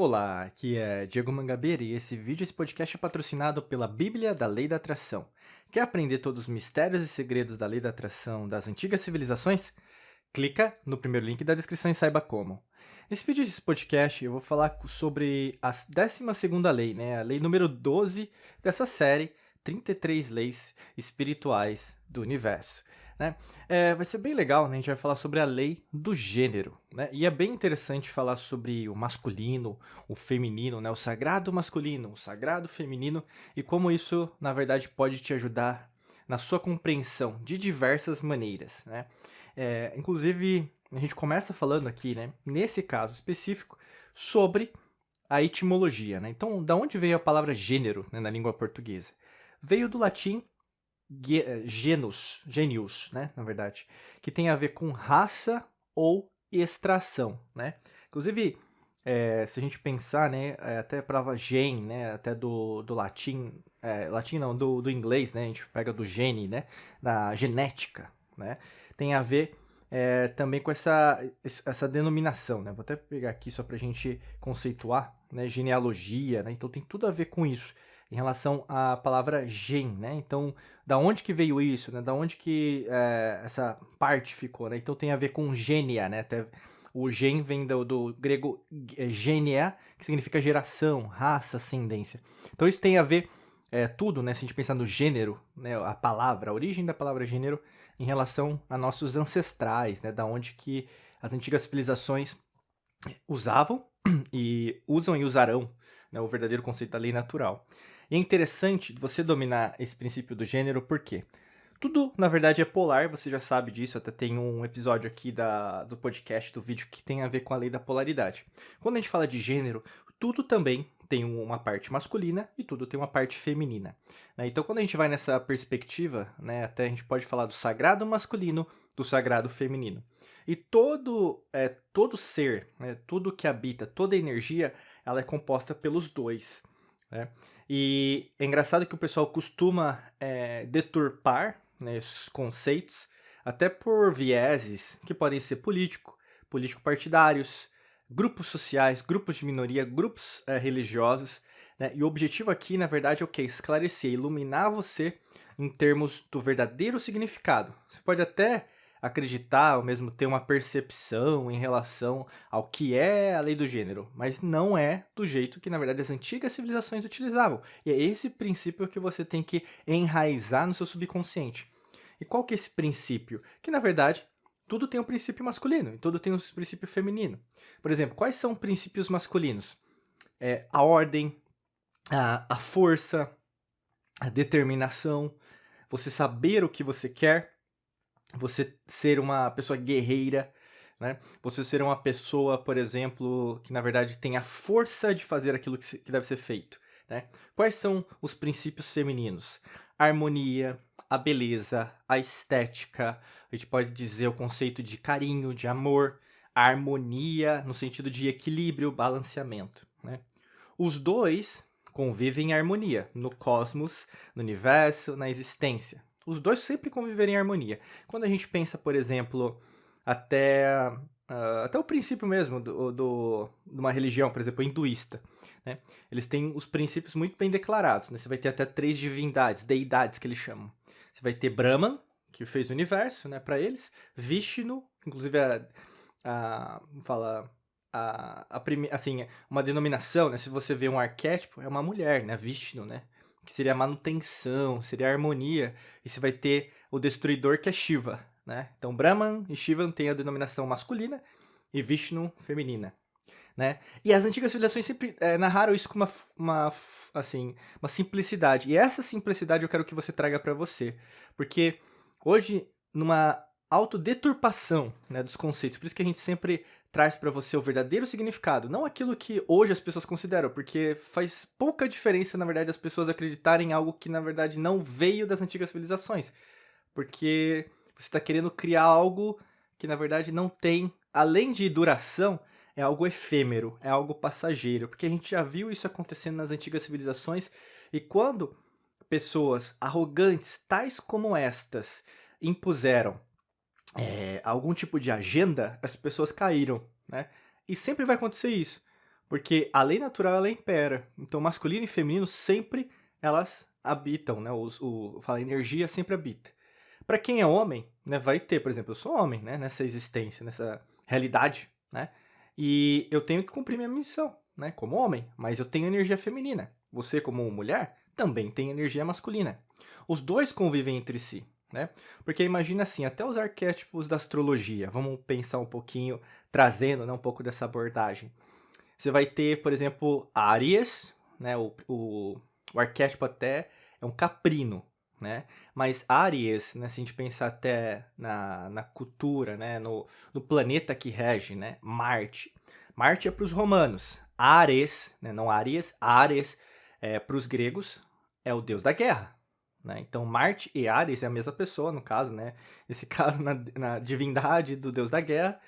Olá, aqui é Diego Mangabeira e esse podcast é patrocinado pela Bíblia da Lei da Atração. Quer aprender todos os mistérios e segredos da Lei da Atração das antigas civilizações? Clica no primeiro link da descrição e saiba como. Nesse vídeo desse podcast eu vou falar sobre a 12ª lei, né? A lei número 12 dessa série, 33 leis espirituais do universo. Né? Vai ser bem legal, né? A gente vai falar sobre a lei do gênero, né? E é bem interessante falar sobre o masculino, o feminino, né? O sagrado masculino, o sagrado feminino e como isso, na verdade, pode te ajudar na sua compreensão de diversas maneiras, né? Inclusive, a gente começa falando aqui, né? Nesse caso específico, sobre a etimologia, né? Então, da onde veio a palavra gênero, né, na língua portuguesa? Veio do latim genius, né, na verdade, que tem a ver com raça ou extração, né? Inclusive, se a gente pensar, né, até a palavra gen, né, até do latim, latim não, do inglês, né, a gente pega do gene, né, da genética, né, tem a ver também com essa denominação, né? Vou até pegar aqui só para a gente conceituar, né, genealogia, né? Então tem tudo a ver com isso em relação à palavra gen, né? Então, da onde que veio isso, né? Da onde que essa parte ficou, né? Então tem a ver com gênia, né? Até o gen vem do grego gênia, que significa geração, raça, ascendência. Então isso tem a ver tudo, né? Se a gente pensar no gênero, né? A palavra, a origem da palavra gênero em relação a nossos ancestrais, né? Da onde que as antigas civilizações usavam e usam e usarão, né, o verdadeiro conceito da lei natural. E é interessante você dominar esse princípio do gênero, porque tudo, na verdade, é polar, você já sabe disso, até tem um episódio aqui do podcast, do vídeo, que tem a ver com a lei da polaridade. Quando a gente fala de gênero, tudo também tem uma parte masculina e tudo tem uma parte feminina, né? Então, quando a gente vai nessa perspectiva, né, até a gente pode falar do sagrado masculino, do sagrado feminino. E todo ser, né, tudo que habita, toda energia, ela é composta pelos dois, né? E é engraçado que o pessoal costuma deturpar, né, esses conceitos, até por vieses que podem ser político-partidários, grupos sociais, grupos de minoria, grupos religiosos, né? E o objetivo aqui, na verdade, é o quê? Esclarecer, iluminar você em termos do verdadeiro significado. Você pode até acreditar, ou mesmo ter uma percepção em relação ao que é a lei do gênero, mas não é do jeito que, na verdade, as antigas civilizações utilizavam. E é esse princípio que você tem que enraizar no seu subconsciente. E qual que é esse princípio? Que, na verdade, tudo tem um princípio masculino e tudo tem um princípio feminino. Por exemplo, quais são princípios masculinos? A ordem, a força, a determinação, você saber o que você quer, você ser uma pessoa guerreira, né? Você ser uma pessoa, por exemplo, que na verdade tem a força de fazer aquilo que deve ser feito, né? Quais são os princípios femininos? A harmonia, a beleza, a estética, a gente pode dizer o conceito de carinho, de amor, a harmonia no sentido de equilíbrio, balanceamento, né? Os dois convivem em harmonia no cosmos, no universo, na existência. Os dois sempre conviverem em harmonia. Quando a gente pensa, por exemplo, até, até o princípio mesmo de uma religião, por exemplo, hinduísta, né? Eles têm os princípios muito bem declarados, né? Você vai ter até 3 divindades, deidades que eles chamam. Você vai ter Brahman, que fez o universo, né, para eles, Vishnu, inclusive fala assim, uma denominação, né? Se você vê um arquétipo, é uma mulher, né? Vishnu, né? Que seria a manutenção, seria a harmonia. E você vai ter o destruidor, que é Shiva, né? Então, Brahman e Shiva têm a denominação masculina e Vishnu feminina, né? E as antigas civilizações sempre narraram isso com assim, uma simplicidade. E essa simplicidade eu quero que você traga para você. Porque hoje, numa autodeturpação, né, dos conceitos, por isso que a gente sempre traz para você o verdadeiro significado, não aquilo que hoje as pessoas consideram, porque faz pouca diferença, na verdade, as pessoas acreditarem em algo que, na verdade, não veio das antigas civilizações. Porque você está querendo criar algo que, na verdade, não tem, além de duração, é algo efêmero, é algo passageiro, porque a gente já viu isso acontecendo nas antigas civilizações, e quando pessoas arrogantes, tais como estas, impuseram algum tipo de agenda, as pessoas caíram, né? E sempre vai acontecer isso, Porque a lei natural ela impera. Então, masculino e feminino sempre elas habitam, né? Fala, energia sempre habita. Para quem é homem, né, vai ter, por exemplo, eu sou homem, né, nessa existência, nessa realidade, né? E eu tenho que cumprir minha missão, né, como homem, mas eu tenho energia feminina. Você, como mulher, também tem energia masculina. Os dois convivem entre si, né? Porque imagina assim, até os arquétipos da astrologia, vamos pensar um pouquinho, trazendo, né, um pouco dessa abordagem. Você vai ter, por exemplo, Áries, né? O arquétipo até é um caprino, né? Mas Áries, né? Se a gente pensar até na cultura, né? No planeta que rege, né? Marte. Marte é para os romanos. Ares, né? Não Áries, Ares é para os gregos é o deus da guerra. Né? Então, Marte e Ares é a mesma pessoa, no caso, né? Nesse caso, na divindade do deus da guerra.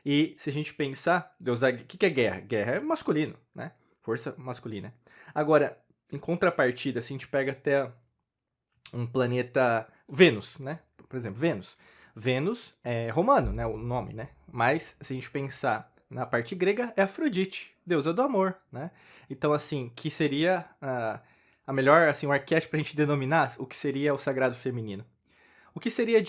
E se a gente pensar, o que é guerra? Guerra é masculino, né? Força masculina. Agora, em contrapartida, se a gente pega até um planeta Vênus, né? Por exemplo, Vênus. Vênus é romano, né? O nome, né? Mas se a gente pensar na parte grega, é Afrodite, deusa do amor, né? Então, assim, que seria a melhor, assim, o arquétipo pra gente denominar o que seria o sagrado feminino. O que seria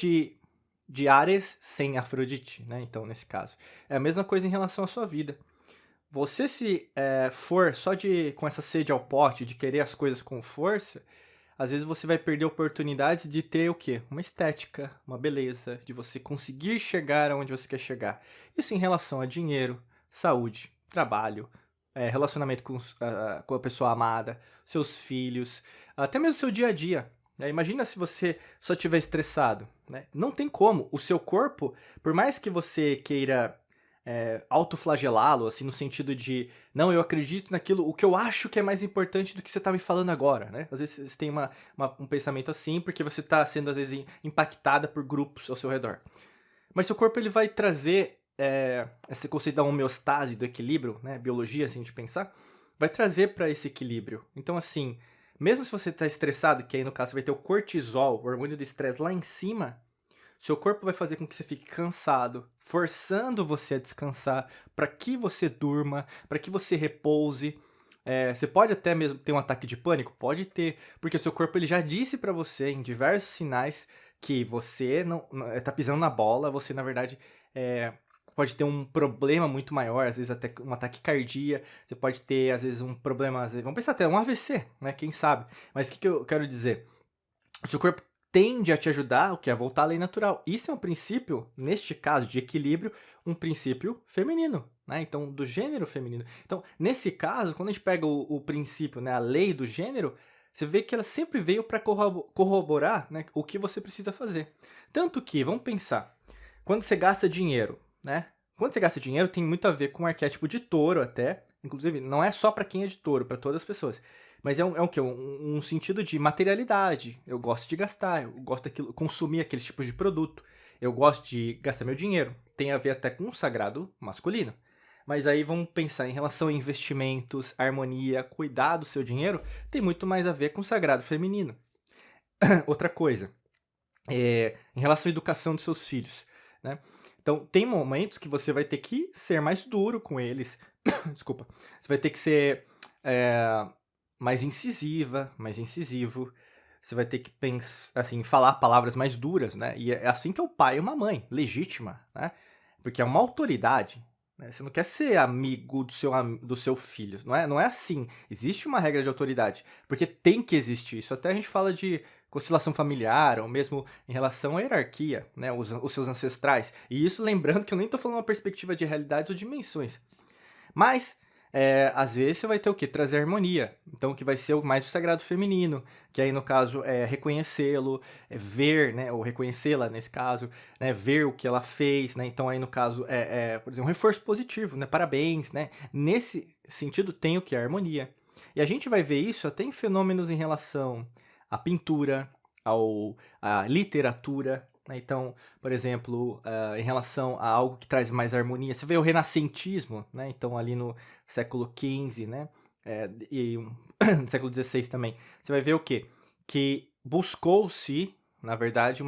de Ares sem Afrodite, né? Então, nesse caso. É a mesma coisa em relação à sua vida. Você se for só com essa sede ao pote, de querer as coisas com força, às vezes você vai perder oportunidades de ter o quê? Uma estética, uma beleza, de você conseguir chegar aonde você quer chegar. Isso em relação a dinheiro, saúde, trabalho, relacionamento com a pessoa amada, seus filhos, até mesmo seu dia a dia. Imagina se você só estiver estressado, né? Não tem como. O seu corpo, por mais que você queira autoflagelá-lo, assim, no sentido de, não, eu acredito naquilo, o que eu acho que é mais importante do que você está me falando agora, né? Às vezes você tem um pensamento assim, porque você está sendo, às vezes, impactada por grupos ao seu redor. Mas seu corpo, ele vai trazer esse conceito da homeostase, do equilíbrio, né? Biologia, assim, de pensar, vai trazer para esse equilíbrio. Então, assim, mesmo se você está estressado, que aí no caso você vai ter o cortisol, o hormônio do estresse lá em cima, seu corpo vai fazer com que você fique cansado, forçando você a descansar, para que você durma, para que você repouse. Você pode até mesmo ter um ataque de pânico? Pode ter, porque o seu corpo ele já disse para você em diversos sinais que você não tá pisando na bola, você na verdade pode ter um problema muito maior, às vezes até um ataque cardíaco, você pode ter às vezes um problema, vamos pensar até um AVC, né? Quem sabe? Mas o que eu quero dizer? O seu corpo tende a te ajudar, o que é voltar à lei natural. Isso é um princípio, neste caso de equilíbrio, um princípio feminino, né? Então, do gênero feminino. Então, nesse caso, quando a gente pega o princípio, né, a lei do gênero, você vê que ela sempre veio para corroborar, né, o que você precisa fazer. Tanto que, vamos pensar, quando você gasta dinheiro, né? Quando você gasta dinheiro, tem muito a ver com o arquétipo de touro até. Inclusive, não é só para quem é de touro, para todas as pessoas. Mas é o quê? Um sentido de materialidade. Eu gosto de gastar, eu gosto de consumir aqueles tipos de produto. Eu gosto de gastar meu dinheiro. Tem a ver até com o sagrado masculino. Mas aí vamos pensar em relação a investimentos, harmonia, cuidar do seu dinheiro, tem muito mais a ver com o sagrado feminino. Outra coisa, em relação à educação dos seus filhos, né? Então, tem momentos que você vai ter que ser mais duro com eles. Desculpa. Você vai ter que ser mais incisiva, mais incisivo. Você vai ter que pensar, assim, falar palavras mais duras, né? E é assim que é o pai e uma mãe, legítima, né? Porque é uma autoridade. Né? Você não quer ser amigo do seu filho. Não é assim. Existe uma regra de autoridade. Porque tem que existir. Isso até a gente fala de constelação familiar, ou mesmo em relação à hierarquia, né? Os seus ancestrais. E isso lembrando que eu nem estou falando uma perspectiva de realidades ou dimensões. Mas, às vezes você vai ter o quê? Trazer harmonia. Então, que vai ser mais o sagrado feminino, que aí no caso é reconhecê-lo, ver, né, ou reconhecê-la nesse caso, né, ver o que ela fez, né, então aí no caso por exemplo, um reforço positivo, né, parabéns, né, nesse sentido tem o que? A harmonia. E a gente vai ver isso até em fenômenos em relação à pintura, à literatura, né, então, por exemplo, em relação a algo que traz mais harmonia, você vê o renascentismo, né? Então, ali no século XV, né? E no século XVI também. Você vai ver o quê? Que buscou-se, na verdade,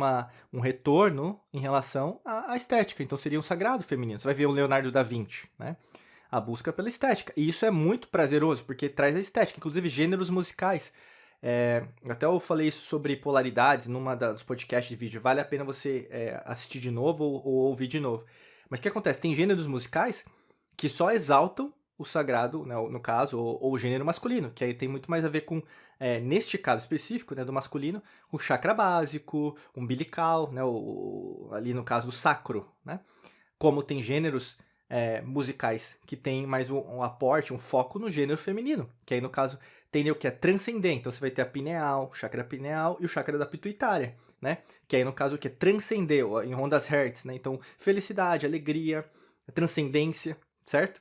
um retorno em relação à estética. Então, seria um sagrado feminino. Você vai ver o Leonardo da Vinci, né? a busca pela estética. E isso é muito prazeroso, porque traz a estética, inclusive gêneros musicais. Até eu falei isso sobre polaridades dos podcasts de vídeo. Vale a pena você assistir de novo ou ouvir de novo. Mas o que acontece? Tem gêneros musicais que só exaltam o sagrado, né, no caso, ou o gênero masculino, que aí tem muito mais a ver com, neste caso específico, né, do masculino, com o chakra básico, umbilical, né, ali no caso do sacro, né? Como tem gêneros musicais que tem mais um aporte, um foco no gênero feminino, que aí no caso tem o que é transcendente, então você vai ter a pineal, o chakra pineal e o chakra da pituitária, né? Que aí no caso o que é transcender, em ondas Hertz, né? Então felicidade, alegria, transcendência, certo?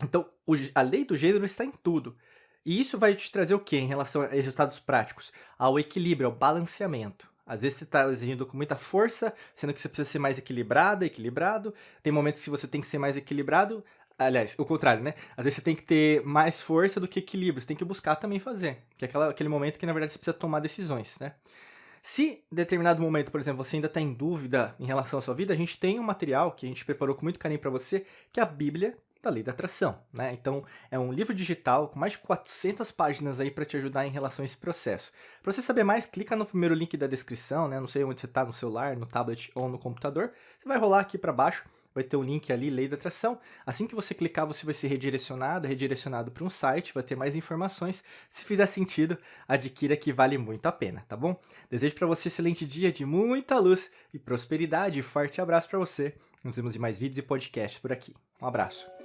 Então a lei do gênero está em tudo. E isso vai te trazer o quê em relação a resultados práticos? Ao equilíbrio, ao balanceamento. Às vezes você está exigindo com muita força, sendo que você precisa ser mais equilibrada, equilibrado. Tem momentos que você tem que ser mais equilibrado. Aliás, o contrário, né? Às vezes você tem que ter mais força do que equilíbrio. Você tem que buscar também fazer. Que é aquele momento que, na verdade, você precisa tomar decisões, né? Se em determinado momento, por exemplo, você ainda está em dúvida em relação à sua vida, a gente tem um material que a gente preparou com muito carinho para você, que é a Bíblia da Lei da Atração, né? Então, é um livro digital com mais de 400 páginas aí para te ajudar em relação a esse processo. Para você saber mais, clica no primeiro link da descrição, né? Não sei onde você está, no celular, no tablet ou no computador. Você vai rolar aqui para baixo, vai ter um link ali, Lei da Atração. Assim que você clicar, você vai ser redirecionado para um site, vai ter mais informações. Se fizer sentido, adquira que vale muito a pena, tá bom? Desejo para você um excelente dia de muita luz e prosperidade. Forte abraço para você. Nos vemos em mais vídeos e podcasts por aqui. Um abraço.